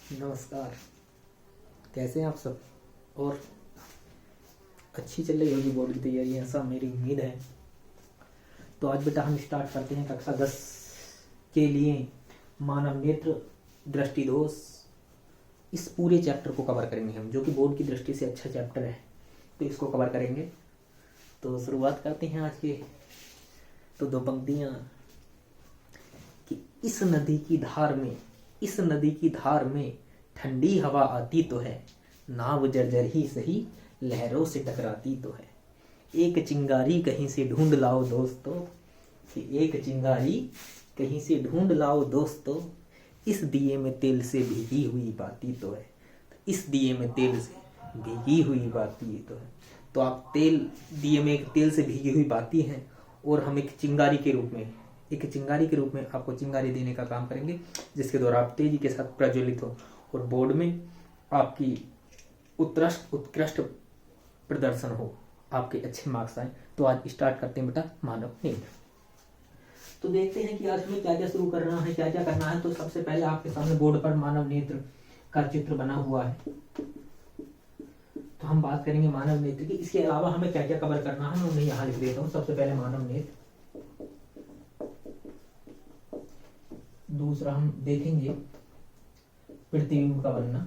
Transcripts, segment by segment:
नमस्कार। कैसे हैं आप सब? और अच्छी चल रही होगी बोर्ड की तैयारी, ऐसा मेरी उम्मीद है। तो आज बेटा हम स्टार्ट करते हैं कक्षा 10 के लिए मानव नेत्र दृष्टि दोष। इस पूरे चैप्टर को कवर करेंगे हम, जो कि बोर्ड की दृष्टि से अच्छा चैप्टर है, तो इसको कवर करेंगे। तो शुरुआत करते हैं आज के। तो दो पंक्तियाँ कि इस नदी की धार में ठंडी हवा आती तो है, नाव जर्जर ही सही लहरों से टकराती तो है। एक चिंगारी कहीं से ढूंढ लाओ दोस्तों, कि एक चिंगारी कहीं से ढूंढ लाओ दोस्तों, इस दिए में तेल से भीगी हुई बाती तो है। इस दिए में तेल से भीगी हुई बाती तो है। तो आप दिए में एक तेल से भीगी हुई बाती हैं, और हम एक चिंगारी के रूप में आपको चिंगारी देने का काम करेंगे, जिसके द्वारा आप तेजी के साथ प्रज्वलित हो और बोर्ड में आपकी उत्कृष्ट प्रदर्शन हो, आपके अच्छे मार्क्स आए। तो आज स्टार्ट करते हैं बेटा मानव नेत्र। तो देखते हैं कि आज हमें क्या क्या शुरू करना है, क्या क्या करना है। तो सबसे पहले आपके सामने बोर्ड पर मानव नेत्र का चित्र बना हुआ है, तो हम बात करेंगे मानव नेत्र की। इसके अलावा हमें क्या क्या कवर करना है, मैं उन्हें यहाँ लिख देता हूँ। सबसे पहले मानव नेत्र, दूसरा हम देखेंगे प्रतिबिंब का बनना,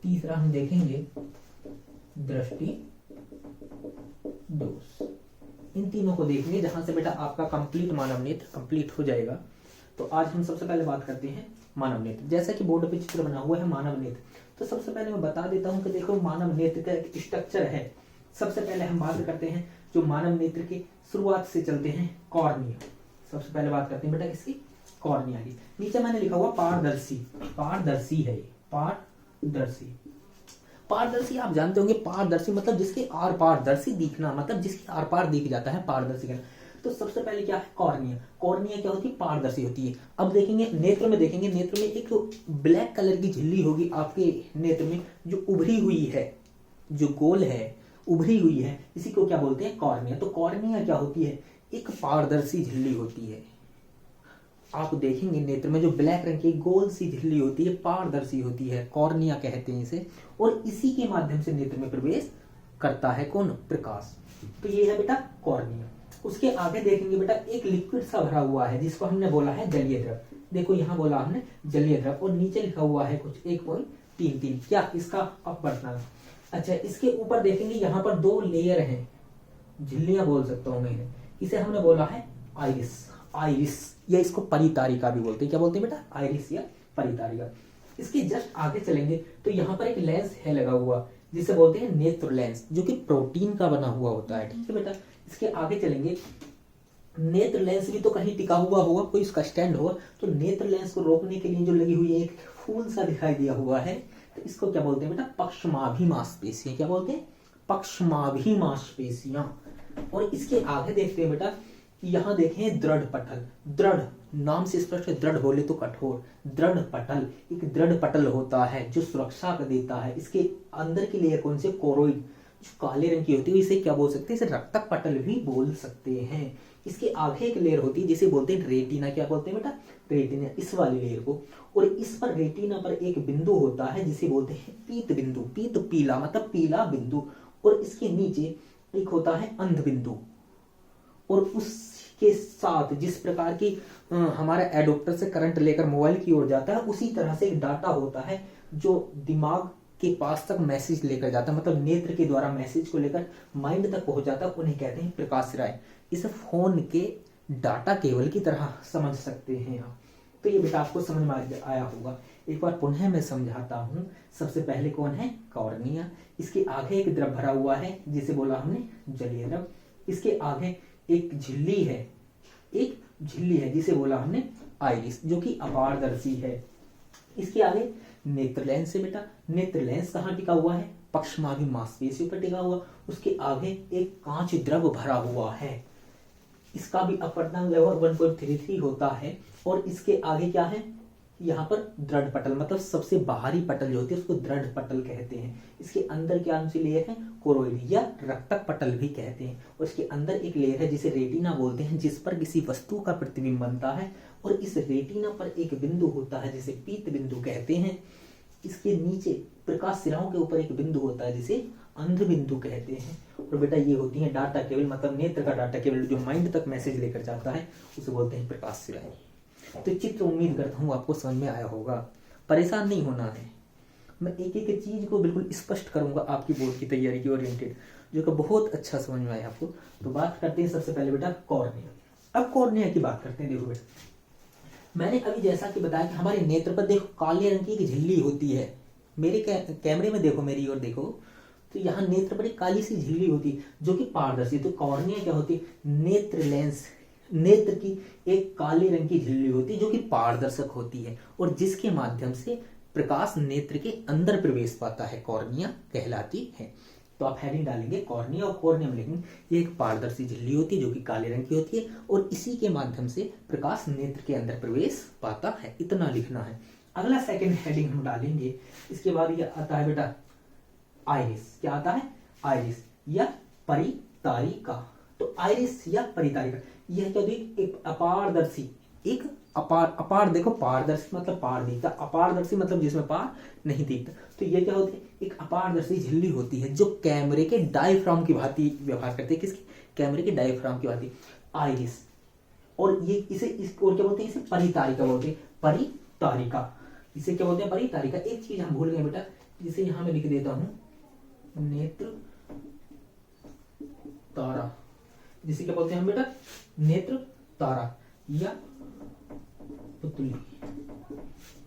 तीसरा हम देखेंगे दृष्टि दोष। इन तीनों को देखेंगे, जहां से बेटा आपका कंप्लीट मानव नेत्र कंप्लीट हो जाएगा। तो आज हम सबसे पहले बात करते हैं मानव नेत्र। जैसा कि बोर्ड पे चित्र बना हुआ है मानव नेत्र, तो सबसे पहले मैं बता देता हूं कि देखो मानव नेत्र का एक स्ट्रक्चर है। सबसे पहले हम बात करते हैं जो मानव नेत्र की शुरुआत से चलते हैं कॉर्निया। सबसे पहले बात करते हैं बेटा किसकी? कॉर्निया की। नीचे मैंने लिखा हुआ पारदर्शी, पारदर्शी है ये, पारदर्शी। पारदर्शी आप जानते होंगे, पारदर्शी मतलब जिसके आर पार, दर्शी दिखना मतलब जिसके आर पार दिख जाता है, पारदर्शी कहना। तो सबसे पहले क्या है? कॉर्निया। कॉर्निया क्या होती है? पारदर्शी होती है। अब देखेंगे नेत्र में, देखेंगे नेत्र में एक ब्लैक कलर की झिल्ली होगी आपके नेत्र में, जो उभरी हुई है, जो गोल है, उभरी हुई है, इसी को क्या बोलते हैं? कॉर्निया। तो कॉर्निया क्या होती है? एक पारदर्शी झिल्ली होती है। आप देखेंगे नेत्र में जो ब्लैक रंग की गोल सी झिल्ली होती है, पारदर्शी होती है, कॉर्निया कहते हैं इसे। और इसी के माध्यम से नेत्र में प्रवेश करता है कौन? प्रकाश। तो ये है बेटा कॉर्निया। उसके आगे देखेंगे बेटा एक लिक्विड सा भरा हुआ है, जिसको हमने बोला है जलीय द्रव। देखो यहाँ बोला हमने जलीय द्रव, और नीचे लिखा हुआ है कुछ 1.33, क्या इसका अपवर्तनांक। अच्छा, इसके ऊपर देखेंगे यहाँ पर दो लेयर हैं, झिल्लियां बोल सकता हूं मैं, इसे हमने बोला है आइरिस। आइरिस या इसको परितारिका भी बोलते हैं। क्या बोलते हैं बेटा? आइरिस या परितारिका। इसके जस्ट आगे चलेंगे तो यहाँ पर एक लेंस है लगा हुआ, जिसे बोलते हैं नेत्र लेंस, जो कि प्रोटीन का बना हुआ होता है। ठीक है बेटा। इसके आगे चलेंगे, नेत्र लेंस भी तो कहीं टिका हुआ होगा, कोई इसका स्टैंड होगा। तो नेत्र लेंस को रोकने के लिए जो लगी हुई है एक फूल सा दिखाई दिया हुआ है, तो इसको क्या बोलते हैं बेटा? पक्षमाभि मांसपेशियां। क्या बोलते हैं? पक्षमाभि मांसपेशियां। और इसके आगे देखते हैं बेटा, यहाँ देखें दृढ़ पटल। दृढ़ नाम से स्पष्ट है, दृढ़ बोले तो कठोर। दृढ़ पटल, एक दृढ़ पटल होता है जो सुरक्षा का देता है। इसके अंदर की लेयर कौन से? कोरोइड, जो काले रंग की होती है, इसे क्या बोल सकते हैं? इसे रक्तक पटल भी बोल सकते हैं। इसके आगे एक लेयर होती है जिसे बोलते हैं रेटिना। क्या बोलते हैं बेटा? रेटिना, इस वाली लेयर को। और इस पर रेटिना पर एक बिंदु होता है जिसे बोलते हैं पीत बिंदु। पीत पीला मतलब पीला बिंदु। और इसके नीचे एक होता है अंध बिंदु। और उसके साथ जिस प्रकार की हमारा एडोप्टर से करंट लेकर मोबाइल की ओर जाता है, उसी तरह से एक डाटा होता है जो दिमाग के पास तक मैसेज लेकर जाता है, मतलब नेत्र के द्वारा मैसेज को लेकर माइंड तक पहुंच जाता है। उन्हें कहते हैं प्रकाश राय। इस फोन के डाटा केबल की तरह समझ सकते हैं आप। तो ये बेटा आपको समझ में आया होगा। एक बार पुनः मैं समझाता हूँ। सबसे पहले कौन है? कॉर्निया। इसके आगे एक द्रव भरा हुआ है जिसे बोला हमने जलीय द्रव। इसके आगे एक झिल्ली है जिसे बोला हमने आइरिस, जो कि अपारदर्शी है। इसके आगे नेत्र लेंस है बेटा। नेत्र लेंस कहाँ टिका हुआ है? पक्षमाभि मांसपेशियों पर टिका हुआ। उसके आगे एक कांच द्रव भरा हुआ है, इसका भी अपवर्तनांक लगभग 1.33 होता है। और इसके आगे क्या है? यहाँ पर दृढ़ पटल, मतलब सबसे बाहरी पटल जो होती है उसको दृढ़ पटल कहते हैं। इसके अंदर क्या सी लेयर है, कोरोइड या रक्तक पटल भी कहते हैं। और इसके अंदर एक लेयर है जिसे रेटिना बोलते हैं, जिस पर किसी वस्तु का प्रतिबिंब बनता है। और इस रेटिना पर एक बिंदु होता है जिसे पीत बिंदु कहते हैं। इसके नीचे प्रकाश सिराओं के ऊपर एक बिंदु होता है जिसे अंध बिंदु कहते हैं। और बेटा ये होती है डाटा केबल, मतलब नेत्र का डाटा केबल जो माइंड तक मैसेज लेकर जाता है उसे बोलते हैं प्रकाश सिराएं। तो चित्र उम्मीद करता हूँ आपको समझ में आया होगा। परेशान नहीं होना है, मैं एक एक चीज को बिल्कुल स्पष्ट करूंगा आपकी बोर्ड की तैयारी की ओरिएंटेड, जो कि बहुत अच्छा समझ में आया आपको। तो बात करते हैं सबसे पहले बेटा कॉर्निया। अब कॉर्निया की बात करते हैं। देखो बेटा, मैंने अभी जैसा कि बताया कि हमारे नेत्र पर देखो काले रंग की एक झिल्ली होती है। मेरे कैमरे में देखो, मेरी ओर देखो, तो यहाँ नेत्र पर एक काली सी झिल्ली होती है जो कि पारदर्शी। तो कॉर्निया क्या होती है, नेत्र लेंस, नेत्र की एक काले रंग की झिल्ली होती है जो कि पारदर्शक होती है और जिसके माध्यम से प्रकाश नेत्र के अंदर प्रवेश पाता है, कॉर्निया कहलाती है। तो आप हेडिंग डालेंगे कॉर्निया, और कॉर्निया में लिखेंगे ये एक पारदर्शी झिल्ली होती है जो कि काले रंग की होती है और इसी के माध्यम से प्रकाश नेत्र के अंदर प्रवेश पाता है। इतना लिखना है। अगला सेकंड हेडिंग हम डालेंगे, इसके बाद ये आता है बेटा आइरिस। क्या आता है, आइरिस या परितारिका। तो आइरिस या परितारिका यह क्या होती है, एक अपारदर्शी, एक अपार देखो पारदर्शी मतलब पार दिखता, अपारदर्शी मतलब जिसमें पार नहीं दिखता। तो ये क्या होती है, एक अपारदर्शी झिल्ली होती है जो कैमरे के डायफ्राम की भांति व्यवहार करती है। किसकी, कैमरे के डायफ्राम की भांति, आइरिस। और ये इसे और क्या बोलते हैं, इसे परितारिका बोलते हैं, परितारिका। इसे क्या बोलते हैं, परितारिका। एक चीज हम भूल गए बेटा, जिसे यहां मैं लिख देता हूं, नेत्र तारा, जिसे क्या बोलते हैं हम बेटा, नेत्र तारा या पुतली।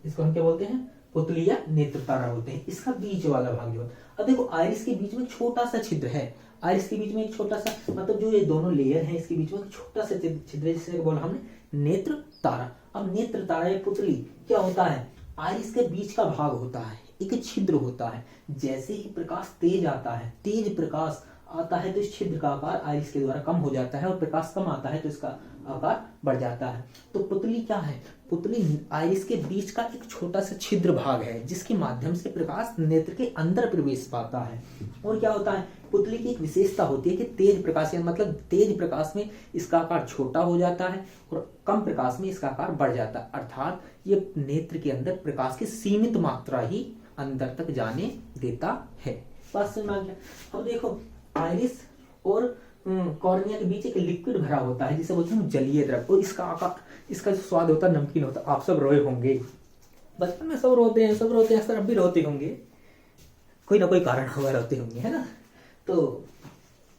इसको हम क्या बोलते हैं, पुतली या नेत्र तारा बोलते हैं। इसका बीच वाला भाग जो है, अब देखो आइरिस के बीच में छोटा सा छिद्र है, आइरिस के बीच में एक छोटा सा, मतलब जो ये दोनों लेयर हैं इसके बीच में एक छोटा सा छिद्र है, जिसे बोला हमने नेत्र तारा। अब नेत्र तारा या पुतली क्या होता है, आइरिस के बीच का भाग होता है, एक छिद्र होता है। जैसे ही प्रकाश तेज आता है, तेज प्रकाश आता है तो इस छिद्र का आकार आइरिस के द्वारा कम हो जाता है और प्रकाश कम आता है तो इसका आकार बढ़ जाता है। तो पुतली क्या है, पुतली आइरिस के बीच का एक छोटा सा छिद्र भाग है जिसके माध्यम से प्रकाश नेत्र के अंदर प्रवेश पाता है। और क्या होता है, पुतली की एक विशेषता होती है कि तेज प्रकाश मतलब तेज प्रकाश में इसका आकार छोटा हो जाता है और कम प्रकाश में इसका आकार बढ़ जाता है। अर्थात ये नेत्र के अंदर प्रकाश की सीमित मात्रा ही अंदर तक जाने देता है। बात समझ में आ गया। अब देखो आइरिस और कॉर्निया के बीच एक लिक्विड भरा होता है जिसे बोलते हैं जलीय द्रव। और इसका आकार, इसका जो स्वाद होता है नमकीन होता है। आप सब रोए होंगे, बचपन में सब रोते हैं, सब रोते हैं, अक्सर अब भी रोते होंगे, कोई ना कोई कारण हुआ रोते होंगे, है ना। तो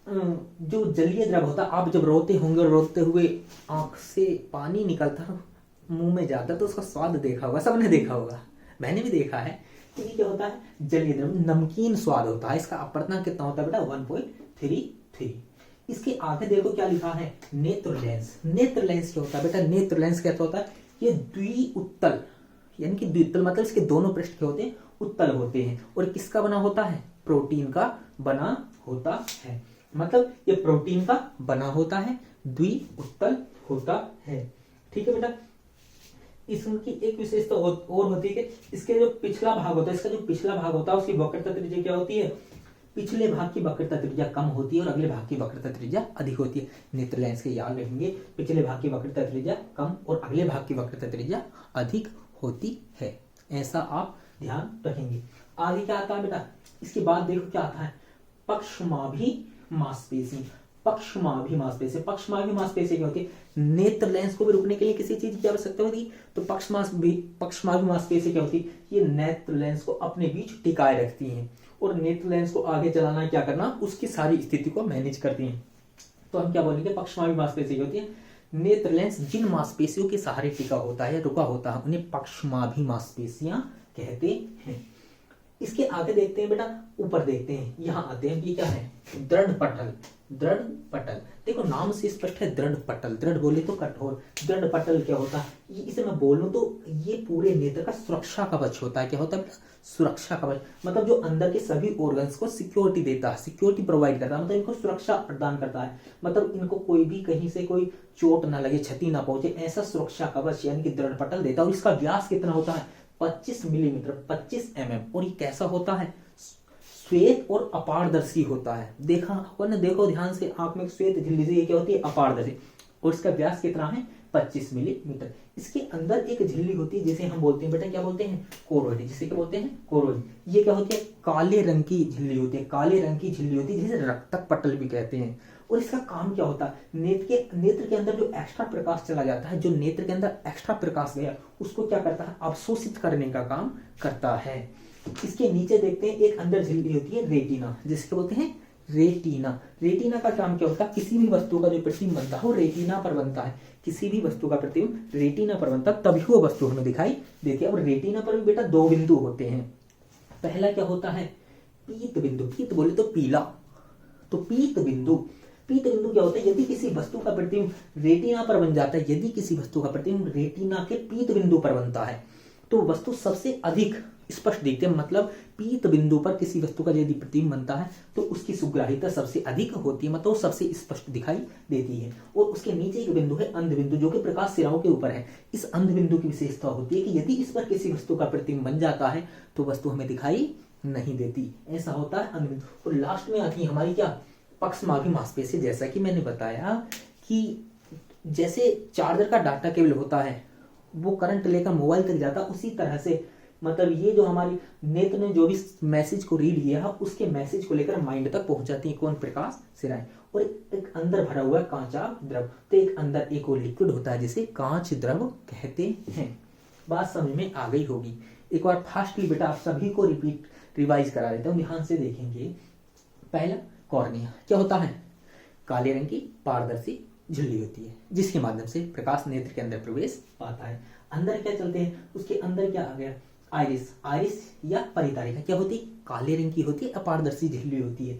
जो जलीय द्रव होता है, आप जब रोते होंगे और रोते हुए आंख से पानी निकलता मुंह में जाता तो उसका स्वाद देखा होगा, सबने देखा होगा, मैंने भी देखा है। तो ये क्या होता है, जलीय द्रव, नमकीन स्वाद होता है। इसका अपर्तनांक कितना होता है बेटा, 1.33। इसके आगे देखो क्या लिखा है, नेत्र लेंस। नेत्र लेंस क्या होता है बेटा, नेत्र लेंस क्या होता है, ये द्विउत्तल, यानी कि द्विउत्तल मतलब इसके दोनों पृष्ठ क्या होते हैं, उत्तल होते हैं। और किसका बना होता है, प्रोटीन का बना होता है। मतलब ये प्रोटीन का बना होता है, द्विउत्तल होता है। ठीक है बेटा। इसकी एक विशेषता और होती है कि इसके जो पिछला भाग होता है, इसका जो पिछला भाग होता है उसकी वक्रता त्रिज्या क्या होती है, पिछले भाग की वक्रता त्रिज्या कम होती है और अगले भाग की वक्रता त्रिज्या अधिक होती है। नेत्र लेंस के याद रखेंगे, पिछले भाग की वक्रता त्रिज्या कम और अगले भाग की वक्रता त्रिज्या अधिक होती है, ऐसा आप ध्यान रखेंगे। आगे क्या आता है बेटा, इसके बाद देखो क्या आता है, पक्षमाभि मांसपेशी। पक्षमाभि मांसपेशी, पक्षमाभि मांसपेशी क्या होती है, नेत्र लेंस को भी रोकने के लिए किसी चीज की आवश्यकता होती है। तो पक्षमाभि मांसपेशी क्या होती है, ये नेत्र लेंस को अपने बीच टिकाए रखती हैं और नेत्र लेंस को आगे चलाना क्या करना, उसकी सारी स्थिति को मैनेज करती हैं। तो हम क्या बोलेंगे, पक्षमाभि मांसपेशी क्या होती है, नेत्र लेंस जिन मांसपेशियों के सहारे टिका होता है या रुका होता है उन्हें पक्षमाभि मांसपेशियां कहते हैं। इसके आगे देखते हैं बेटा, ऊपर देखते हैं, यहाँ आते हैं, ये क्या है, दृढ़ पटल। दृढ़ पटल, देखो नाम से स्पष्ट है, दृढ़ पटल, दृढ़ बोले तो कठोर, दृढ़ पटल क्या होता है, ये इसे मैं बोलूं तो ये पूरे नेत्र का सुरक्षा कवच होता है। क्या होता है बेटा, सुरक्षा कवच, मतलब जो अंदर के सभी ऑर्गन्स को सिक्योरिटी देता है, सिक्योरिटी प्रोवाइड करता है, मतलब इनको सुरक्षा प्रदान करता है, मतलब इनको कोई भी कहीं से कोई चोट ना लगे, क्षति ना पहुंचे, ऐसा सुरक्षा कवच यानी कि दृढ़ पटल देता है। और इसका व्यास कितना होता है, 25 मिलीमीटर, 25 mm। और ये कैसा होता है, श्वेत और अपारदर्शी होता है। देखा होगा ना, देखो ध्यान से, आंख में श्वेत झिल्ली से, ये क्या होती है, अपारदर्शी। और इसका व्यास कितना है, 25 मिलीमीटर। इसके अंदर एक झिल्ली होती है जिसे हम बोलते हैं बेटा, क्या बोलते हैं, कोरोइड, जिसे क्या बोलते हैं, कोरोइड। ये क्या होती है, काले रंग की झिल्ली होती है, काले रंग की झिल्ली होती है, जिसे रक्तक पटल भी कहते हैं। और इसका काम क्या होता है, नेत्र के अंदर जो एक्स्ट्रा प्रकाश चला जाता है, जो नेत्र के अंदर एक्स्ट्रा प्रकाश गया, उसको क्या करता है, अवशोषित करने का काम करता है। इसके नीचे देखते हैं, एक अंदर झिल्ली होती है रेटिना, जिसके बोलते हैं रेटिना। रेटिना का काम क्या होता है, किसी भी वस्तु का जो प्रतिबिंब बनता है वो रेटिना पर बनता है। किसी भी वस्तु का प्रतिबिंब रेटिना पर बनता है, तभी वो वस्तु हमें दिखाई देती है। और रेटिना पर भी बेटा 2 बिंदु होते हैं। पहला क्या होता है, पीत बिंदु, पीत बोले तो पीला, तो पीत बिंदु। पीत बिंदु क्या होता है, यदि किसी वस्तु का प्रतिबिंब रेटिना पर बन जाता है, यदि किसी वस्तु का प्रतिबिंब रेटिना के पीत बिंदु पर बनता है, तो वस्तु सबसे अधिक स्पष्ट दिखते हैं। मतलब पीत बिंदु पर किसी वस्तु का यदि प्रतिबिंब बनता है तो उसकी सुग्राह्यता सबसे अधिक होती है, मतलब सबसे स्पष्ट दिखाई देती है। और उसके नीचे एक बिंदु है अंध बिंदु, जो कि प्रकाश सिराओं के ऊपर है। इस अंध बिंदु की विशेषता होती है कि यदि इस पर किसी वस्तु का प्रतिबिंब बन जाता है तो वस्तु हमें दिखाई नहीं देती, ऐसा होता है अंध बिंदु। और लास्ट में आती है हमारी क्या, पक्षमाभि मांसपेशी। जैसा कि मैंने बताया कि जैसे चार्जर का डाटा केबल होता है, वो करंट लेकर मोबाइल तक जाता है, उसी तरह से मतलब ये जो हमारी नेत्र ने जो भी मैसेज को रीड किया है, उसके मैसेज को लेकर माइंड तक पहुंच जाती है कौन, प्रकाश सिराएं। और एक अंदर भरा हुआ है कांचा द्रव, तो एक अंदर एक और लिक्विड होता है जिसे कांच द्रव कहते हैं। बात समझ में आ गई होगी। एक बार फास्टली बेटा आप सभी को रिवाइज करा देता हूँ, ध्यान से देखेंगे। पहला, कॉर्निया क्या होता है, काले रंग की पारदर्शी झिल्ली होती है, जिसके माध्यम से प्रकाश नेत्र के अंदर प्रवेश पाता है। अंदर क्या चलते हैं, उसके अंदर क्या आ गया, आइरिस। आइरिस या परितारिका क्या होती है, काले रंग की होती है, अपारदर्शी झिल्ली होती है।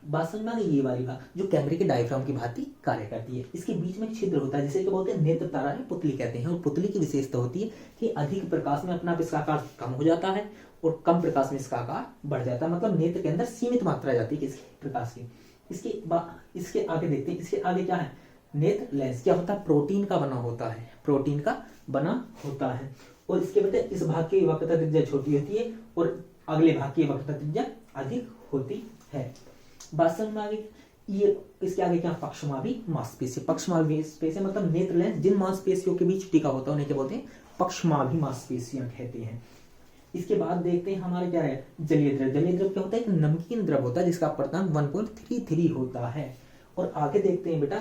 बात समझ में आ गई, ये वाली बात जो कैमरे के डायफ्राम की भांति कार्य करती है। इसके बीच में छिद्र होता है जिसे क्या बोलते हैं, नेत्र तारा या पुतली कहते हैं। और पुतली की विशेषता होती है कि अधिक प्रकाश में अपना इसका आकार कम हो जाता है और कम प्रकाश में इसका आकार बढ़ जाता है, मतलब नेत्र के अंदर सीमित मात्रा जाती है किसकी, प्रकाश की। इसके आगे देखते हैं, इसके आगे क्या है, नेत्र लेंस क्या होता है, प्रोटीन का बना होता है, प्रोटीन का बना होता है। और इसके बेटे इस भाग की वक्रता त्रिज्या छोटी होती है और अगले भाग की वक्रता त्रिज्या अधिक होती है। बात समझ में आ गई। ये इसके आगे क्या, पक्षमाभि मांसपेशी। पक्षमाभि मांसपेशी मतलब नेत्र लेंस जिन मांसपेशियों के बीच टिका होता है उन्हें क्या बोलते हैं, पक्षमाभि मांसपेशियां कहते हैं। इसके बाद देखते हैं हमारे क्या है, जलीय द्रव। जलीय द्रव क्या होता है, एक नमकीन द्रव होता है जिसका अपर्तांक 1.33 होता है। और आगे देखते हैं बेटा,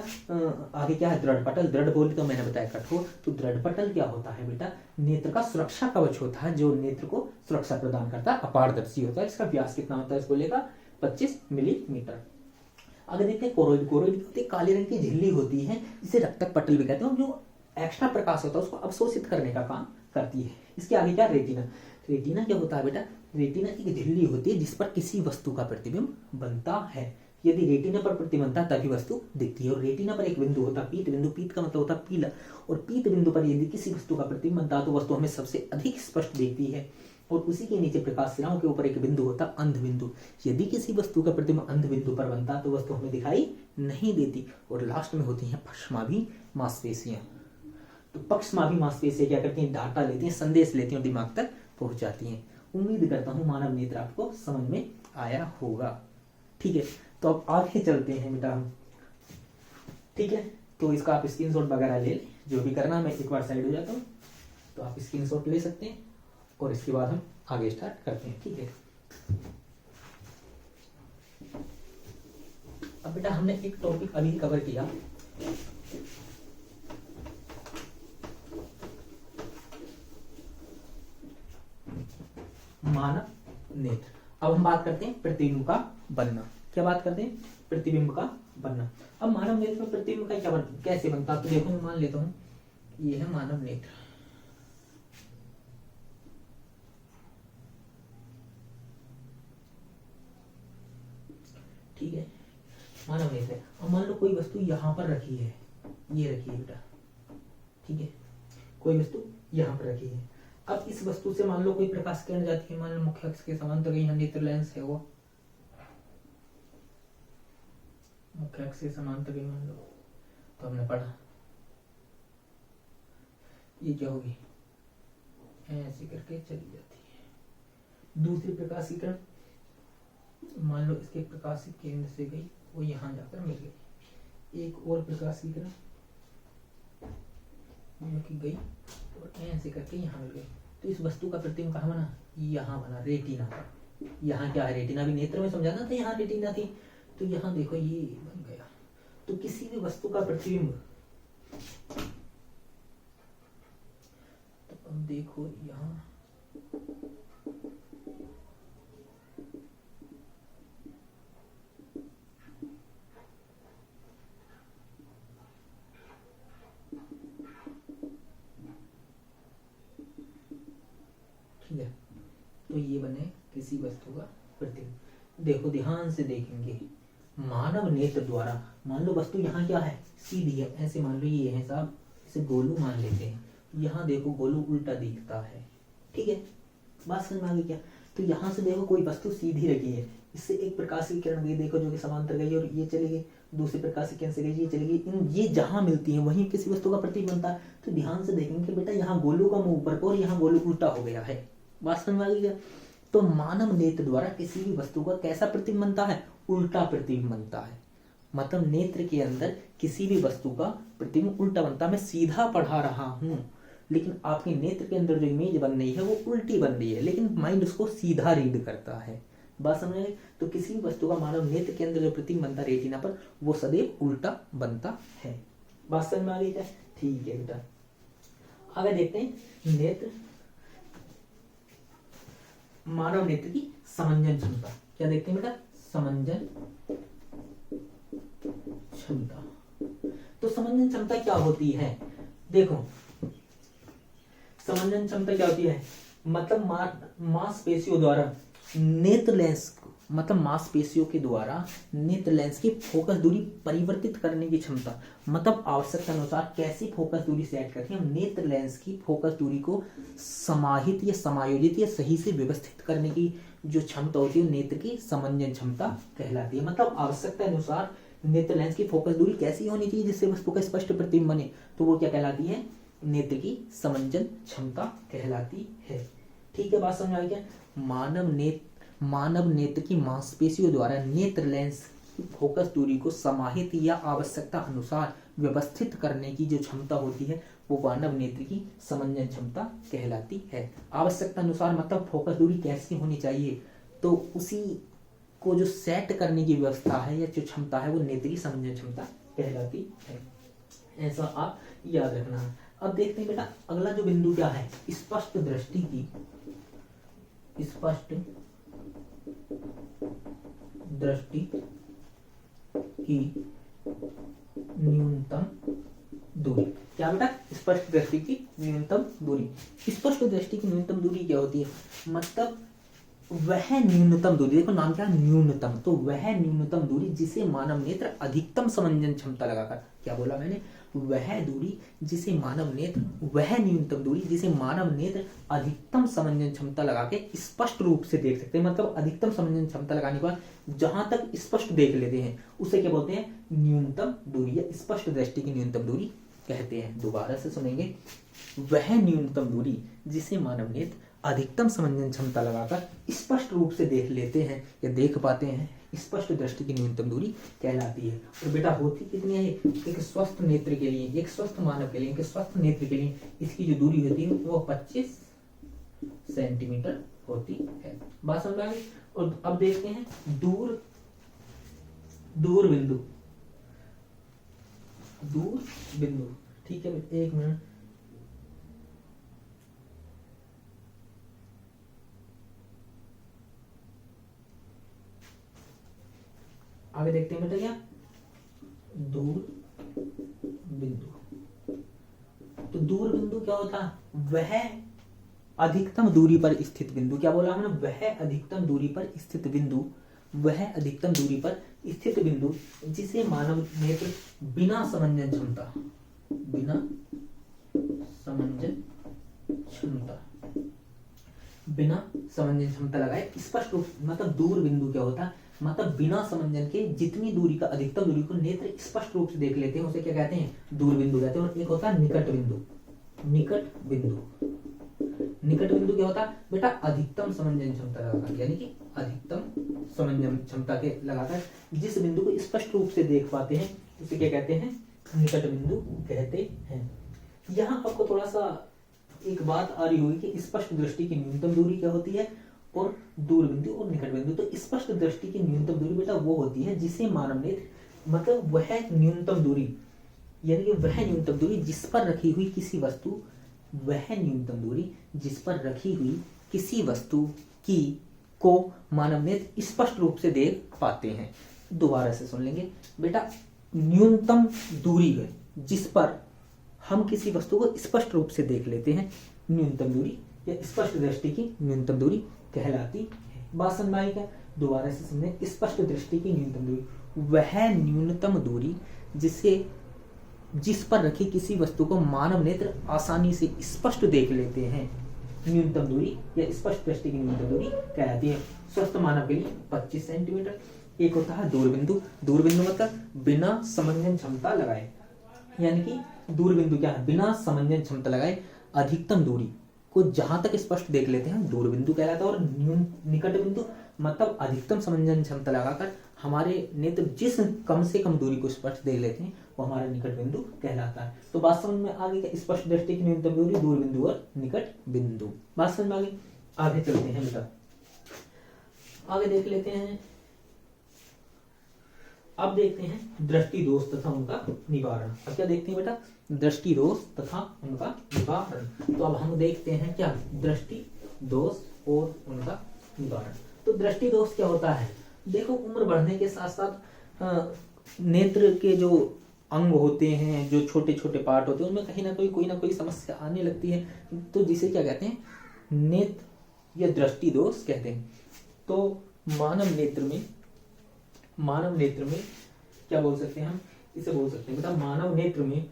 आगे क्या है, दृढ़ पटल। दृढ़ बोले तो मैंने बताया कठोर, तो दृढ़ पटल क्या होता है बेटा, नेत्र का सुरक्षा कवच होता है जो नेत्र को सुरक्षा प्रदान करता है, अपारदर्शी होता है। इसका व्यास कितना होता है, इसको लेगा 25 मिलीमीटर। आगे देखते हैं कोरोइड। कोरोइड होती है, काले रंग की झिल्ली होती है, जिसे रक्तक पटल भी कहते हैं, और जो एक्स्ट्रा प्रकाश होता है उसको अवशोषित करने का काम करती है। इसके आगे क्या, रेटिना। रेटिना क्या होता है बेटा, रेटिना एक झिल्ली होती है जिस पर किसी वस्तु का प्रतिबिंब बनता है। यदि रेटिना पर प्रतिबिंब बनता है तभी वस्तु दिखती है। और रेटिना पर एक बिंदु होता है पीत बिंदु, पीत का मतलब होता है पीला, और पीत बिंदु पर यदि किसी वस्तु का प्रतिबिंब बनता है तो वस्तु हमें सबसे अधिक स्पष्ट दिखती है। और उसी के नीचे प्रकाश सिराओं के ऊपर एक बिंदु होता है अंध बिंदु। यदि किसी वस्तु का प्रतिबिंब अंध बिंदु पर बनता है तो वस्तु हमें दिखाई नहीं देती। और लास्ट में होती है पक्षमाभि मांसपेशियां। तो पक्षमाभि मांसपेशियां क्या करती हैं, डाटा लेती हैं, संदेश लेती हैं और दिमाग तक पहुंच जाती हैं। उम्मीद करता हूं मानव नेत्र आपको समझ में आया होगा। ठीक है, तो अब आगे चलते हैं बेटा हम। ठीक है, तो इसका आप स्क्रीनशॉट वगैरह ले लें, जो भी करना, मैं एक बार साइड हो जाता हूँ तो आप स्क्रीनशॉट ले सकते हैं और इसके बाद हम आगे स्टार्ट करते हैं। ठीक है, अब बेटा हमने एक टॉपिक अभी कवर किया, मानव नेत्र। अब हम बात करते हैं प्रतिबिंब का बनना। क्या बात करते हैं, प्रतिबिंब का बनना। अब मानव नेत्र में प्रतिबिंब का क्या कैसे बनता है, तो देखो मैं मान लेता हूं ये है मानव नेत्र। ठीक है, मानव नेत्र। अब मान लो कोई वस्तु यहाँ पर रखी है, ये रखी है बेटा, ठीक है, कोई वस्तु यहाँ पर रखी है। अब इस वस्तु से मान लो कोई प्रकाश किरण जाती है, मान लो मुख्य अक्ष के समांतर यहाँ नेत्र लेंस है, वो मुख्य अक्ष से समांतर भी मान लो, तो हमने पढ़ा ये क्या होगी, ऐसे करके चली जाती है। दूसरी प्रकाश किरण मान लो इसके प्रकाशित केंद्र से गई, वो यहाँ जाकर मिल गई। एक और प्रकाश की किरण जो कि गई और ऐसे करके यहाँ मिल गई। तो इस वस्तु का प्रतिबिंब कहाँ बना, यहाँ बना, रेटिना पर। यहाँ क्या है, रेटिना भी नेत्र में समझाना था, यहाँ रेटिना थी, तो यहाँ देखो ये बन गया। तो किसी भी वस्तु का प्रतिबिंब, तो अब देखो यहाँ ठीक है, तो ये बने किसी वस्तु का प्रतिबिंब। देखो ध्यान से देखेंगे, मानव नेत्र द्वारा, मान लो वस्तु यहाँ क्या है, सीधी है, ऐसे मान लो ये है साहब, इसे गोलू मान लेते हैं। यहाँ देखो गोलू उल्टा दिखता है, ठीक है, बात समझ में आ गई क्या। तो यहाँ से देखो कोई वस्तु सीधी रखी है, इससे एक प्रकाश की किरण गई, देखो जो कि समांतर गई और ये चली गई, दूसरी प्रकाश की किरण से गई, ये चली गई। इन ये जहां मिलती है वहीं किसी वस्तु का प्रतिबिंब बनता है। तो ध्यान से देखेंगे बेटा, यहाँ गोलू का मुंह ऊपर को और यहाँ गोलू उल्टा हो गया है, बात समझ में आ गई क्या। तो मानव नेत्र द्वारा किसी भी वस्तु का कैसा प्रतिबिंब बनता है, उल्टा प्रतिबिंब बनता है। मतलब नेत्र के अंदर किसी भी वस्तु का प्रतिबिंब उल्टा बनता है। मैं सीधा पढ़ा रहा हूं, लेकिन आपके नेत्र के अंदर जो इमेज बन रही है वो उल्टी बन रही है, लेकिन माइंड उसको सीधा रीड करता है, बात समझ में। तो किसी भी वस्तु का मानव नेत्र के अंदर जो प्रतिबिंब बनता है रेटिना पर, वो सदैव उल्टा बनता है, बात समझ में आ गई क्या। ठीक है बेटा, आगे देखते हैं नेत्र, मानव नेत्र की समंजन क्षमता। क्या देखते हैं बेटा, समंजन क्षमता। तो समंजन क्षमता क्या होती है, देखो समंजन क्षमता क्या होती है, मतलब मांसपेशियों द्वारा नेत्र लेंस, मतलब मांसपेशियों के द्वारा नेत्र लेंस की फोकस दूरी परिवर्तित करने की क्षमता। मतलब आवश्यकता अनुसार कैसी फोकस दूरी सेट करके हम नेत्र लेंस की फोकस दूरी को समाहित या समायोजित या सही से व्यवस्थित करने की जो क्षमता होती है, नेत्र की समंजन क्षमता कहलाती है। मतलब आवश्यकता अनुसार नेत्र लेंस की फोकस दूरी कैसी होनी चाहिए जिससे वस्तु का स्पष्ट प्रतिबिंब बने, तो वो क्या कहलाती है, नेत्र की समंजन क्षमता कहलाती है। ठीक है, बात समझ आ गई क्या। मानव नेत्र की मांसपेशियों द्वारा नेत्र लेंस की फोकस दूरी को समाहित या आवश्यकता अनुसार व्यवस्थित करने की जो क्षमता होती है, वो मानव नेत्र की समंजन क्षमता कहलाती है। आवश्यकता अनुसार मतलब फोकस दूरी कैसी होनी चाहिए, तो उसी को जो सेट करने की व्यवस्था है या जो क्षमता है, वो नेत्र की समंजन क्षमता कहलाती है। ऐसा आप याद रखना है। अब देखते हैं बेटा अगला जो बिंदु क्या है, स्पष्ट दृष्टि की, स्पष्ट दृष्टि की न्यूनतम दूरी। क्या बेटा, स्पष्ट दृष्टि की न्यूनतम दूरी। स्पष्ट दृष्टि की न्यूनतम दूरी क्या होती है, मतलब वह न्यूनतम दूरी, देखो नाम क्या, न्यूनतम, तो वह न्यूनतम दूरी जिसे मानव नेत्र अधिकतम समंजन क्षमता लगाकर, क्या बोला मैंने, वह दूरी जिसे मानव नेत्र, वह न्यूनतम दूरी जिसे मानव नेत्र अधिकतम समंजन क्षमता लगा के स्पष्ट रूप से देख सकते हैं। मतलब अधिकतम समंजन क्षमता लगाने के बाद जहां तक स्पष्ट देख लेते हैं उसे क्या बोलते हैं, न्यूनतम दूरी या स्पष्ट दृष्टि की न्यूनतम दूरी कहते हैं। दोबारा से सुनेंगे, वह न्यूनतम दूरी जिसे मानव नेत्र अधिकतम समंजन क्षमता लगाकर स्पष्ट रूप से देख लेते हैं या देख पाते हैं, स्पष्ट दृष्टि की न्यूनतम दूरी कहलाती है। और बेटा होती कितनी है, एक स्वस्थ नेत्र के लिए, एक स्वस्थ मानव के लिए, एक स्वस्थ नेत्र के लिए इसकी जो दूरी होती है वो 25 सेंटीमीटर होती है। बात समझ आ गई। और अब देखते हैं दूर बिंदु। ठीक है, एक मिनट, आगे देखते हैं बेटा क्या, दूर बिंदु। तो दूर बिंदु क्या होता है, वह अधिकतम दूरी पर स्थित बिंदु। क्या बोला हमने, वह अधिकतम दूरी पर स्थित बिंदु, वह अधिकतम दूरी पर स्थित बिंदु जिसे मानव नेत्र बिना समंजन क्षमता लगाए स्पष्ट रूप, मतलब दूर बिंदु क्या होता है, मतलब बिना समंजन के जितनी दूरी का अधिकतम दूरी को नेत्र स्पष्ट रूप से देख लेते हैं उसे क्या कहते हैं, दूर बिंदु कहते हैं। और एक होता है निकट बिंदु। निकट बिंदु क्या होता है बेटा, अधिकतम समंजन क्षमता लगाकर, यानी कि अधिकतम समंजन क्षमता के लगाकर जिस बिंदु को स्पष्ट रूप से देख पाते हैं उसे क्या कहते हैं, निकट बिंदु कहते हैं। यहाँ आपको थोड़ा सा एक बात आ रही होगी कि स्पष्ट दृष्टि की न्यूनतम दूरी क्या होती है और दूर बिंदु और निकट बिंदु। तो स्पष्ट दृष्टि की न्यूनतम दूरी बेटा वो होती है जिसे मानव नेत्र, मतलब वह न्यूनतम दूरी, यानी कि वह न्यूनतम दूरी जिस पर रखी हुई किसी वस्तु, वह न्यूनतम दूरी जिस पर रखी हुई किसी वस्तु की को मानव नेत्र स्पष्ट रूप से देख पाते हैं। दोबारा से सुन लेंगे बेटा, न्यूनतम दूरी है जिस पर हम किसी वस्तु को स्पष्ट रूप से देख लेते हैं, न्यूनतम दूरी या स्पष्ट दृष्टि की न्यूनतम दूरी कहलाती है। बात समझ में आई क्या? दोबारा से समझें, स्पष्ट दृष्टि की न्यूनतम दूरी वह न्यूनतम दूरी जिस पर रखी किसी वस्तु को मानव नेत्र आसानी से स्पष्ट देख लेते हैं, न्यूनतम दूरी या स्पष्ट दृष्टि की न्यूनतम दूरी कहलाती है। स्वस्थ मानव के लिए 25 सेंटीमीटर। एक होता है दूर बिंदु मतलब बिना समंजन क्षमता लगाए, यानी कि दूर बिंदु क्या है, बिना समंजन क्षमता लगाए अधिकतम दूरी को जहां तक स्पष्ट देख लेते हैं दूर बिंदु कहलाता है। और निकट बिंदु मतलब अधिकतम समंजन क्षमता लगाकर हमारे नेत्र जिस कम से कम दूरी को स्पष्ट देख लेते हैं वो हमारा निकट बिंदु कहलाता है। तो बात समझ में आ गई क्या? स्पष्ट दृष्टि की न्यूनतम दूरी, दूर बिंदु और निकट बिंदु। बात समझ में आ गई? आगे चलते हैं बेटा, आगे देख लेते हैं। अब देखते हैं दृष्टि दोष तथा उनका निवारण। अब क्या देखते हैं बेटा? दृष्टि दोष तथा उनका निवारण। तो अब हम देखते हैं क्या, दृष्टि दोष और उनका निवारण। तो दृष्टि दोष क्या होता है? देखो, उम्र बढ़ने के साथ साथ नेत्र के जो अंग होते हैं, जो छोटे छोटे पार्ट होते हैं, उनमें कहीं ना कोई ना कोई समस्या आने लगती है, तो जिसे क्या कहते हैं, नेत्र या दृष्टि दोष कहते हैं। तो मानव नेत्र में क्या बोल सकते हैं हम? इसे बोल सकते हैं बेटा, मानव नेत्र में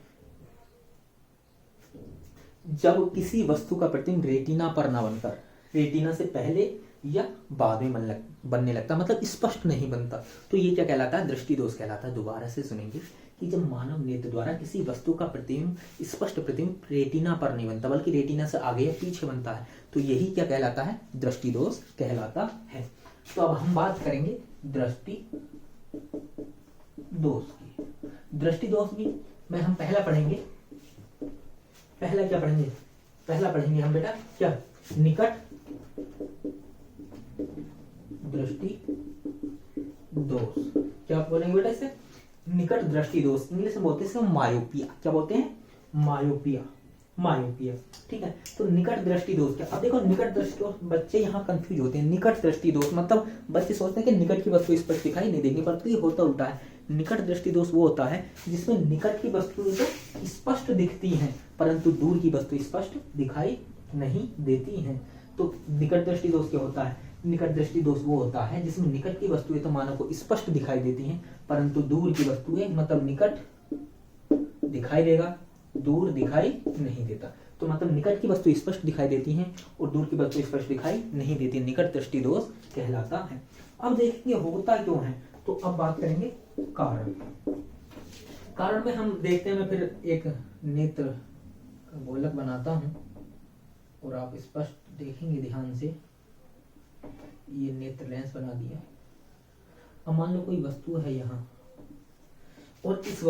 जब किसी वस्तु का प्रतिबिंब रेटिना पर न बनकर, रेटिना से पहले या बाद में बनने लगता, मतलब स्पष्ट नहीं बनता, तो ये क्या कहलाता है? दृष्टि दोष कहलाता है। दोबारा से सुनेंगे कि जब मानव नेत्र द्वारा किसी वस्तु का प्रतिबिंब, स्पष्ट प्रतिबिंब रेटिना पर नहीं बनता बल्कि रेटिना से आगे या पीछे बनता है, तो यही क्या कहलाता है? दृष्टि दोष कहलाता है। तो अब हम बात करेंगे दृष्टि दोष की। दृष्टि दोष में हम पहला पढ़ेंगे, पहला क्या पढ़ेंगे? पहला पढ़ेंगे हम बेटा क्या, निकट दृष्टि दोष। क्या बोलेंगे बेटा इसे? निकट दृष्टि दोष। इंग्लिश में बोलते हैं मायोपिया। क्या बोलते हैं? मायोपिया। ठीक है, तो निकट दृष्टि दोष क्या? अब देखो, निकट दृष्टि दोष, बच्चे यहाँ कंफ्यूज होते हैं। निकट दृष्टि दोष मतलब बच्चे सोचते हैं कि निकट की वस्तु स्पष्ट दिखाई नहीं देगी, परंतु ये होता उल्टा है। निकट दृष्टि दोष वो होता है जिसमें निकट की वस्तु तो स्पष्ट दिखती हैं परंतु दूर की वस्तु स्पष्ट दिखाई नहीं देती हैं। तो निकट दृष्टि दोष क्या होता है? निकट दृष्टि दोष वो होता है जिसमें निकट की वस्तुएं तो मानव को स्पष्ट दिखाई देती हैं परंतु दूर की वस्तुएं, मतलब निकट दिखाई देगा, दूर दिखाई नहीं देता। तो मतलब निकट की वस्तु स्पष्ट दिखाई देती हैं और दूर की वस्तु स्पष्ट दिखाई नहीं देती, निकट दृष्टि दोष कहलाता है। अब देखेंगे होता क्यों है, तो अब बात करेंगे कारण में हम देखते हैं। मैं फिर एक नेत्र का गोलक बनाता हूं और आप स्पष्ट देखेंगे ध्यान से। ये नेत्र लेंस बना दिया। अब मान लो कोई वस्तु है यहाँ और इस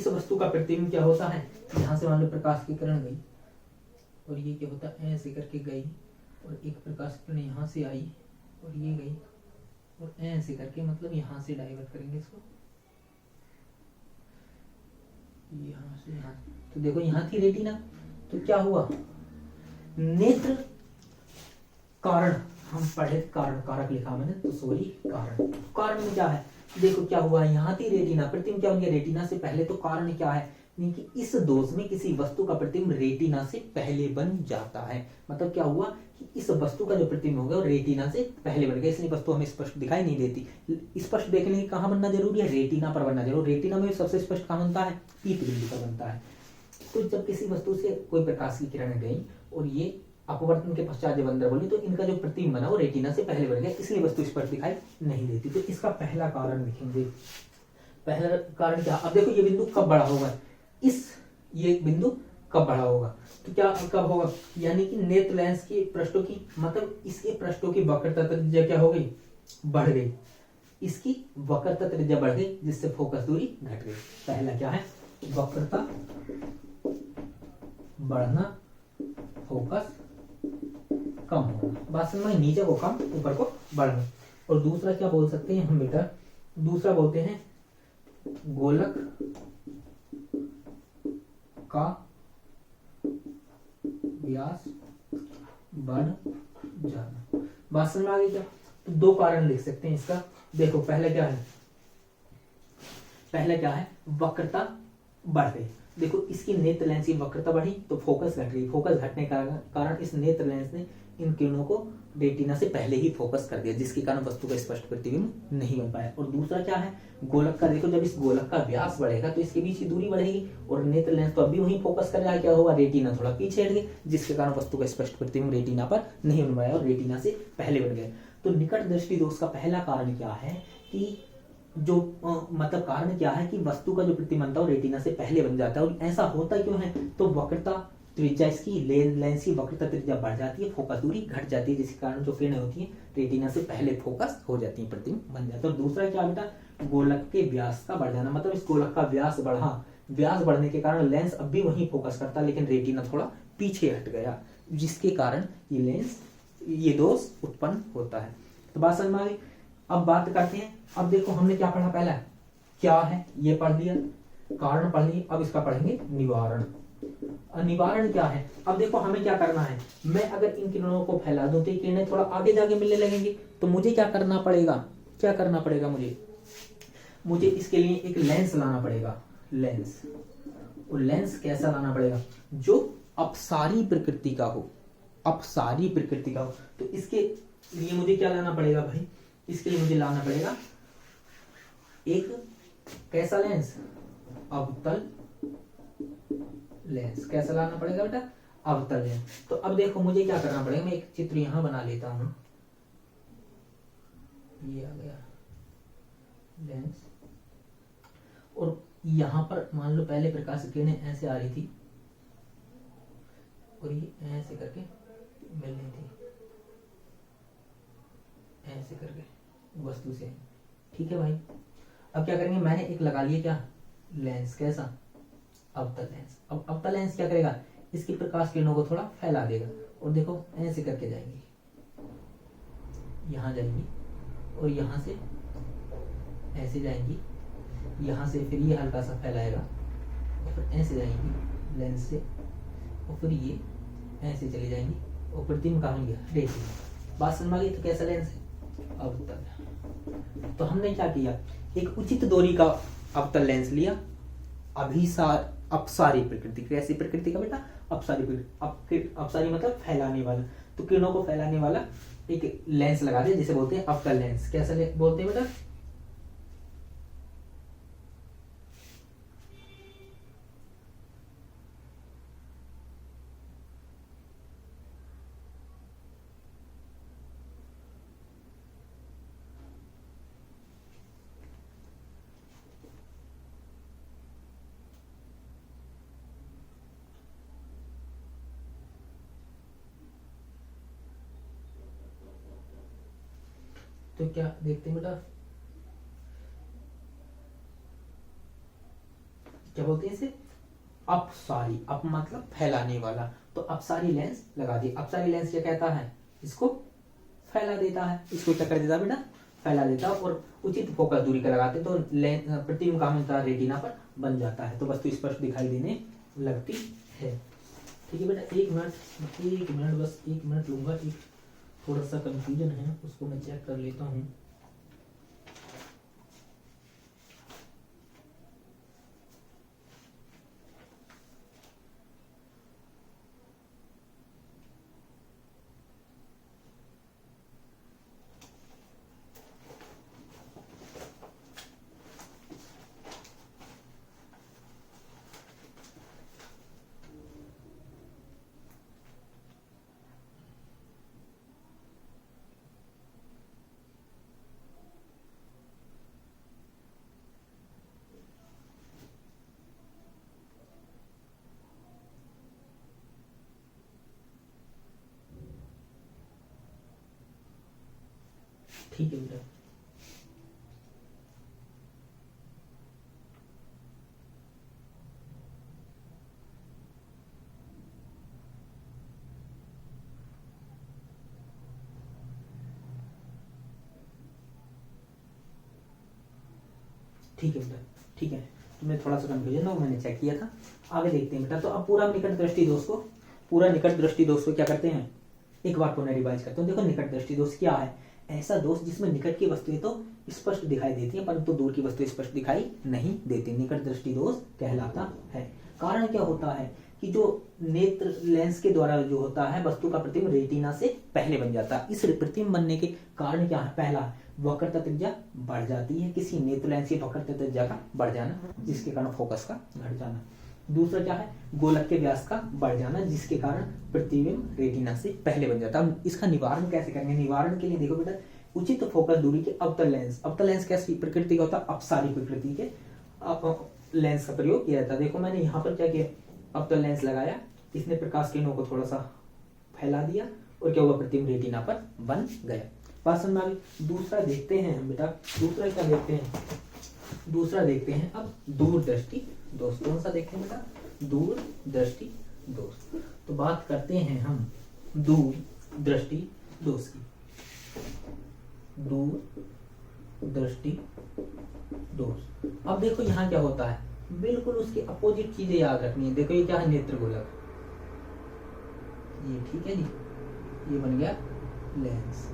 वस्तु का प्रतिबिंब क्या होता है? यहाँ से मान लो प्रकाश की किरण गई और ये क्या होता है, ऐसे करके गई और एक प्रकाश की किरण यहाँ से आई और ये गई और ऐसे करके, मतलब यहाँ से डाइवर्ट करेंगे इसको, यहाँ से यहाँ। तो देखो यहाँ थी रेटिना, तो क्या हुआ? नेत्र कारण, हम पढ़े कारण, कारक लिखा मैंने तो सॉरी कारण में क्या है? देखो क्या हुआ, यहाँ थी रेटिना, प्रतिबिंब क्या बन गया? रेटिना से पहले तो कारण क्या है? यानी कि इस दोष में किसी वस्तु का प्रतिबिंब रेटिना से पहले बन जाता है। मतलब क्या हुआ कि इस वस्तु का जो प्रतिबिंब होगा वो रेटिना से पहले बन गया, इसलिए वस्तु हमें स्पष्ट दिखाई नहीं देती। स्पष्ट देखने के लिए कहाँ बनना जरूरी है? रेटिना पर बनना जरूरी। रेटिना में सबसे स्पष्ट कहाँ बनता है? पीत बिंदु पर बनता है। तो जब किसी वस्तु से कोई प्रकाश की किरण गई और ये अपवर्तन के पश्चात जब अंदर बोली, तो इनका जो प्रतिबिंब बना वो रेटिना से पहले बन गया, इसलिए वस्तु स्पष्ट दिखाई नहीं देती। तो इसका पहला कारण लिखेंगे। पहला कारण क्या? अब देखो ये बिंदु कब बड़ा होगा, ये बिंदु कब बड़ा होगा, तो क्या कब होगा? यानी कि नेत्र लेंस की पृष्ठों की, मतलब इसके पृष्ठों की वक्रता त्रिज्या क्या हो गई? बढ़ गई। इसकी वक्रता त्रिज्या बढ़ गई, जिससे फोकस दूरी घट गई। पहला क्या है? वक्रता बढ़ना, फोकस कम होना। बात समझ में? नीचे को कम, ऊपर को बढ़ना। और दूसरा क्या बोल सकते हैं हम बेटा? दूसरा बोलते हैं गोलक का व्यास बढ़ जाना। बात समझ में आ गई क्या? तो दो कारण लिख सकते हैं इसका। देखो पहला क्या है? पहला क्या है? वक्रता बढ़ गई। देखो इसकी नेत्र लेंस की वक्रता बढ़ी तो फोकस घट गई। फोकस घटने का कारण इस नेत्र लेंस ने इन किरणों को रेटिना से पहले ही फोकस कर दिया, जिसके कारण वस्तु का स्पष्ट प्रतिबिंब नहीं बन पाया। और दूसरा क्या है? गोलक का। देखो जब इस गोलक का व्यास बढ़ेगा तो इसके बीच की दूरी बढ़ेगी और नेत्र लेंस तो अभी वहीं फोकस कर रहा है। क्या होगा? रेटिना थोड़ा पीछे हट गई, जिसके कारण वस्तु का स्पष्ट प्रतिबिंब रेटिना पर नहीं बन पाया और रेटिना से पहले बन गया। तो निकट दृष्टि दोष का पहला कारण क्या है कि जो मतलब कारण क्या है कि वस्तु का जो प्रतिबिंब बनता है वो रेटिना से पहले बन जाता है। और ऐसा होता क्यों है? तो वक्रता त्रिज्या, इसकी लेंस की वक्रता त्रिज्या बढ़ जाती है, फोकस दूरी घट जाती है, जिसके कारण जो किरणें होती हैं रेटिना से पहले फोकस हो जाती है, प्रतिबिंब बन जाता है। और दूसरा क्या बेटा? गोलक के व्यास का बढ़ जाना। मतलब इस गोलक का व्यास बढ़ा, व्यास बढ़ने के कारण लेंस अब भी वहीं फोकस करता है, लेकिन रेटिना थोड़ा पीछे हट गया, जिसके कारण ये दोष उत्पन्न होता है। तो बात समझ में आ गई? अब बात करते हैं। अब देखो हमने क्या पढ़ा? पहला क्या है ये पढ़ लिया, कारण पढ़ लिया। अब इसका पढ़ेंगे निवारण। निवारण क्या है? अब देखो हमें क्या करना है। मैं अगर इन किरणों को फैला दूं तो ये किरणें थोड़ा आगे जाके मिलने लगेंगी, तो मुझे क्या करना पड़ेगा? क्या करना पड़ेगा मुझे इसके लिए एक लेंस लाना पड़ेगा। लेंस। और लेंस कैसा लाना पड़ेगा? जो अपसारी प्रकृति का हो। अपसारी प्रकृति का हो। तो इसके लिए मुझे क्या लाना पड़ेगा भाई? इसके लिए मुझे लाना पड़ेगा एक कैसा लेंस? अवतल लेंस। कैसा लाना पड़ेगा बेटा? अवतल लेंस। तो अब देखो मुझे क्या करना पड़ेगा। मैं एक चित्र यहां बना लेता हूं। ये आ गया लेंस, और यहां पर मान लो पहले प्रकाश की किरणें ऐसे आ रही थी और ये ऐसे करके मिल रही थी, ऐसे करके वस्तु से। ठीक है भाई? अब क्या करेंगे? मैंने एक लगा लिया क्या? लेंस। कैसा? अवतल लेंस। अब अवतल लेंस क्या करेगा? इसकी प्रकाश किरणों को थोड़ा फैला देगा। और देखो ऐसे करके जाएंगी, यहां जाएंगी और यहां से ऐसे जाएंगी, यहां से फिर ये हल्का सा फैलाएगा और फिर ऐसे जाएंगी लेंस से, और फिर ये ऐसे चली जाएंगी और प्रतिबिंब कहाँ गया? रेटिना। बात समझ में आ गई? तो कैसा लेंस है? अवतल। तो हमने क्या किया? एक उचित दूरी का अवतल लेंस लिया, अपसारी प्रकृति। कैसी प्रकृति का बेटा? अपसारी प्रकृति। अपसारी मतलब फैलाने वाला। तो किरणों को फैलाने वाला एक लेंस लगा दिया, जिसे बोलते हैं अवतल लेंस। कैसा बोलते हैं बेटा? तो क्या देखते हैं बेटा? क्या बोलते हैं इसे? अपसारी। अप मतलब फैलाने वाला। तो अपसारी लेंस लगा दी। अपसारी लेंस क्या कहता है? इसको फैला देता है। इसको क्या कर देता बेटा? फैला देता है। और उचित फोकस दूरी का लगाते तो प्रतिबिंब कहाँ मिलता है? रेटिना पर बन जाता है, तो वस्तु स्पष्ट दिखाई देने लगती है। ठीक है बेटा? एक मिनट बस 1 मिनट लूंगा। एक थोड़ा सा कंफ्यूजन है, उसको मैं चेक कर लेता हूँ। ठीक है बेटा। ठीक है बेटा, ठीक है। तो मैं थोड़ा सा कंफ्यूजन हो, मैंने चेक किया था। आगे देखते हैं बेटा। तो अब पूरा निकट दृष्टि दोष को क्या करते हैं, एक बार पुनः रिवाइज करते हैं। देखो निकट दृष्टि दोष क्या है, ऐसा दोष जिसमें निकट की वस्तुएं तो स्पष्ट दिखाई देती है परंतु दूर की वस्तुएं स्पष्ट दिखाई नहीं देती, निकट दृष्टि दोष कहलाता है। कारण क्या होता है कि जो नेत्र लेंस के द्वारा जो होता है वस्तु का प्रतिबिंब रेटिना से पहले बन जाता है। इस प्रतिबिंब बनने के कारण क्या है, पहला वक्रता त्रिज्या बढ़ जाती है, किसी नेत्र लेंस की वक्रता त्रिज्या का बढ़ जाना जिसके कारण फोकस का घट जाना। दूसरा क्या है, गोलक के व्यास का बढ़ जाना जिसके कारण प्रतिबिंब रेटिना से पहले बन जाता है। इसका निवारण कैसे करेंगे, निवारण के लिए देखो बेटा, उचित फोकस दूरी के अवतल लेंस कैसी प्रकृति का होता है, अपसारी प्रकृति के लेंस का प्रयोग किया जाता है। देखो मैंने यहाँ पर क्या किया, अवतल लेंस लगाया, इसने प्रकाश किरणों को थोड़ा सा फैला दिया और क्या हुआ, प्रतिबिंब रेटिना पर बन गया। बात समझ में आ गई। दूसरा देखते हैं हम बेटा, दूसरा क्या देखते हैं, दूसरा देखते हैं अब दूरदृष्टि दोष। कौन सा देखते हैं बेटा, दूरदृष्टि दोष। तो बात करते हैं हम दूरदृष्टि दोष की। दूरदृष्टि दोष, अब देखो यहाँ क्या होता है, बिल्कुल उसके अपोजिट चीजें याद रखनी है। देखो ये क्या है, नेत्र गोलक, ये ठीक है जी, ये बन गया लेंस।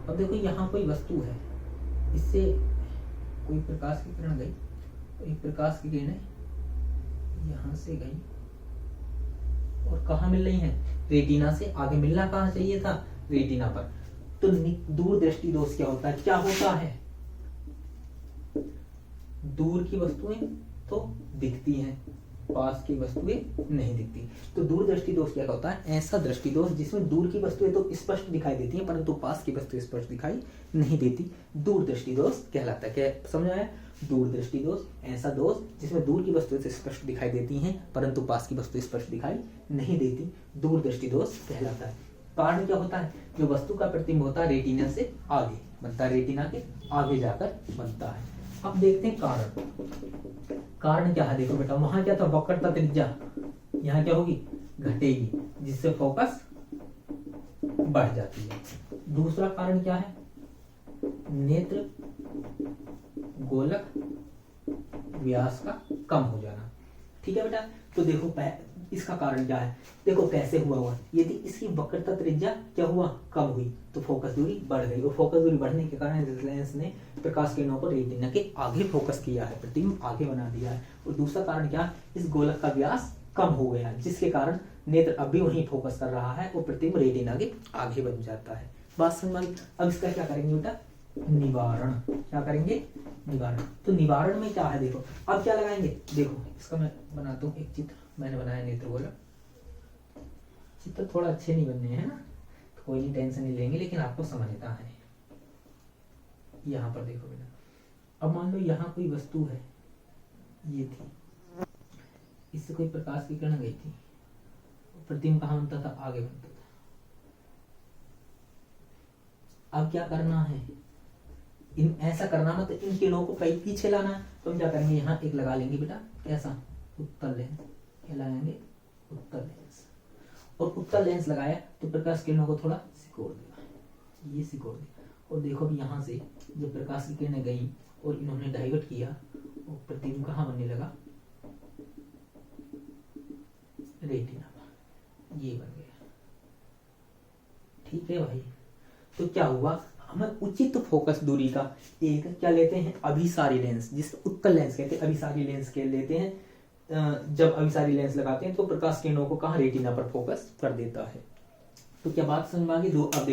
अब देखो यहाँ कोई वस्तु है, इससे कोई प्रकाश की किरण गई, तो एक प्रकाश की किरणें यहां से गई और कहाँ मिल रही हैं, रेटिना से आगे मिलना कहाँ चाहिए था, रेटिना पर। तो दूरदृष्टि दोष क्या होता है, क्या होता है, दूर की वस्तुएं तो दिखती हैं, पास की वस्तुएं नहीं दिखती। तो दूरदृष्टि दोष क्या होता है, ऐसा दृष्टि दोष जिसमें दूर की वस्तुएं तो स्पष्ट दिखाई देती हैं परंतु पास की वस्तुएं स्पष्ट दिखाई नहीं देती, दूरदृष्टि दोष कहलाता है। क्या समझ आया, दूरदृष्टि दोष ऐसा दोष जिसमें दूर की वस्तुएं से स्पष्ट दिखाई देती हैं परंतु पास की वस्तुएं स्पष्ट दिखाई नहीं देती, दूरदृष्टि दोष कहलाता है। कारण क्या होता है, जो वस्तु का प्रतिबिंब होता है रेटिना से आगे बनता है, रेटिना के आगे जाकर बनता है। अब देखते हैं कारण, कारण क्या है, देखो बेटा वहां क्या था, वक्रता त्रिज्या, यहाँ क्या होगी, घटेगी जिससे फोकस बढ़ जाती है। दूसरा कारण क्या है, नेत्र गोलक व्यास का कम हो जाना। ठीक है बेटा, तो देखो इसका कारण क्या है, देखो कैसे हुआ, यदि इसकी वक्रता त्रिज्या क्या हुआ, कम हुई तो फोकस दूरी बढ़ गई और फोकस दूरी बढ़ने के कारण लेंस ने प्रकाश किरणों को रेटिना के आगे फोकस किया है, प्रतिबिंब आगे बना दिया है। और दूसरा कारण क्या, इस गोलक का व्यास कम हो गया जिसके कारण नेत्र अब भी वहीं फोकस कर रहा है और प्रतिबिंब रेटिना के आगे बन जाता है। बात समझ में। अब इसका क्या करेंगे बेटा, निवारण। क्या करेंगे, निवारण। तो निवारण में क्या है, देखो अब क्या लगाएंगे, देखो इसका मैं बनाता हूँ एक चित्र, मैंने बनाया नेत्र गोलक। चित्र थोड़ा अच्छे नहीं बनने हैं ना, तो कोई नहीं, टेंशन नहीं लेंगे, लेकिन आपको समझता है। यहाँ पर देखो बेटा, अब मान लो यहाँ कोई वस्तु है, ये थी, इससे कोई प्रकाश की किरण गई थी, प्रतिबिंब कहाँ बनता था, आगे बनता था। अब क्या करना है, ऐसा करना मत, इन किरणों को कहीं पीछे लाना है। तो हम क्या करेंगे, यहाँ एक लगा लेंगे बेटा, कैसा, उत्तल लेंस। क्या लगाएंगे, उत्तल लेंस। और उत्तल लेंस लगाया तो प्रकाश किरणों को थोड़ा सिकोड़ देगा, ये सिकोड़ देगा। और देखो भी यहाँ से जब प्रकाश की किरणें गई और इन्होंने डाइवर्ट किया और प्रतिबिंब कहाँ बनने लगा, रेटिना पर, ये बन गया। ठीक है भाई, तो क्या हुआ, हमें उचित फोकस दूरी का एक क्या लेते हैं, अभिसारी लेंस, जिसको उत्तल लेंस कहते हैं, अभिसारी लेंस के लेते हैं। जब अभिसारी लेंस लगाते हैं तो प्रकाश किरणों को कहाँ, रेटिना पर फोकस कर देता है। तो क्या बात समझ में आ गई। अब